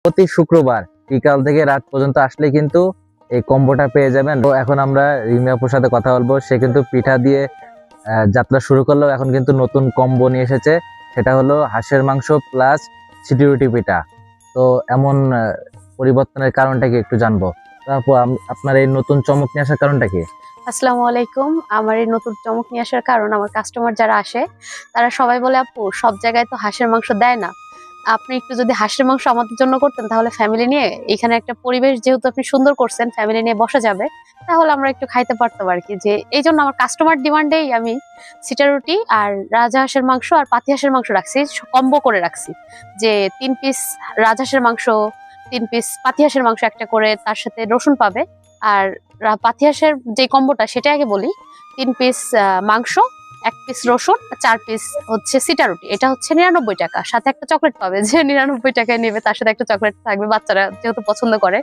প্রতি শুক্রবার বিকাল থেকে রাত পর্যন্ত আসলে কিন্তু এই কম্বোটা পেয়ে যাবেন। তো এখন আমরা রিমি আপুর সাথে কথা বলবো। সে কিন্তু পিঠা দিয়ে যাত্রা শুরু করলেও এখন কিন্তু নতুন কম্বো নিয়ে এসেছে, সেটা হলো হাঁসের মাংস প্লাস সিটি রুটি পিঠা। তো এমন পরিবর্তনের কারণটা কি একটু জানবো। তো আপু, আপনার এই নতুন চমক নিয়ে আসার কারণটা কি? আসসালামু আলাইকুম। আমার এই নতুন চমক নিয়ে আসার কারণ, আমার কাস্টমার যারা আসে তারা সবাই বলে, আপু সব জায়গায় তো হাঁসের মাংস দেয় না, আপনি একটু যদি হাঁসের মাংস আমাদের জন্য করতেন তাহলে ফ্যামিলি নিয়ে, এখানে একটা পরিবেশ যেহেতু আপনি সুন্দর করছেন, ফ্যামিলি নিয়ে বসা যাবে, তাহলে আমরা একটু খাইতে পারতাম আর কি। যে এই জন্য আমার কাস্টমার ডিমান্ডেই আমি সিটা রুটি আর রাজহাঁসের মাংস আর পাতি হাঁসের মাংস রাখছি, কম্বো করে রাখছি। যে 3 পিস রাজহাঁসের মাংস, 3 পিস পাতি হাঁসের মাংস একটা করে, তার সাথে রসুন পাবে। আর পাতি হাঁসের যে কম্বোটা সেটা আগে বলি, 3 পিস মাংস, 1 পিস রসুন, 4 পিস হচ্ছে সিটা রুটি। এটা হচ্ছে 99 টাকা, সাথে একটা চকলেট পাবে। যে 99 টাকায় নেবে তার সাথে একটা চকলেট থাকবে, বাচ্চারা যেহেতু পছন্দ করে।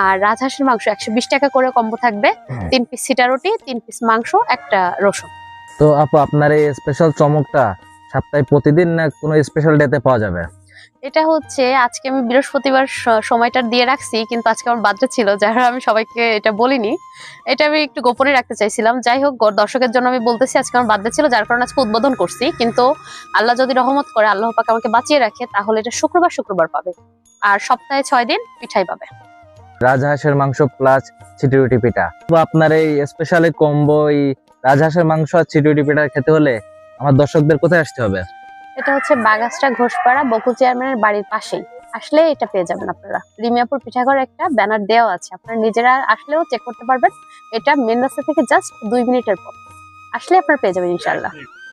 আর রাজহাঁসের মাংস 120 টাকা করে কম্বো থাকবে, 3 পিস সিটা রুটি, 3 পিস মাংস, একটা রসুন। তো আপু, আপনার এই স্পেশাল চমকটা সপ্তাহে প্রতিদিন না কোনো স্পেশাল ডেতে পাওয়া যাবে? এটা হচ্ছে আজকে আমি বৃহস্পতিবার সময়টা দিয়ে রাখছি, কিন্তু আজকে আমার বার্থডে ছিল, যারা আমি সবাইকে এটা বলিনি। এটা আমি একটু গোপনে রাখতে চাইছিলাম। যাই হোক, দর্শকের জন্য আমি বলতেছি আজকে আমার বার্থডে ছিল, যার কারণে আজকে উদ্বোধন করছি। কিন্তু আল্লাহ যদি রহমত করে, আল্লাহ পাক আমাকে বাঁচিয়ে রাখে, তাহলে এটা শুক্রবার শুক্রবার পাবে। আর সপ্তাহে 6 দিন পিঠাই পাবে। রাজহাঁসের মাংস প্লাস সিটি রুটি পিঠা। তো আপনার এই স্পেশাল কম্বো, এই রাজহাঁসের মাংস আর সিটি রুটি পিঠা খেতে হলে আমার দর্শকদের কোথায় আসতে হবে? এটা হচ্ছে বাগাসটা ঘোষপাড়া, বকুল চেয়ারম্যানের বাড়ির পাশেই। আসলে এটা পেয়ে যাবেন আপনারা। রিমিয়াপুর পিঠাঘর একটা ব্যানার দেওয়া আছে, আপনারা নিজেরা আসলেও চেক করতে পারবেন। এটা মেন রাস্তা থেকে জাস্ট 2 মিনিটের পর আসলে আপনারা পেয়ে যাবেন ইনশাল্লাহ।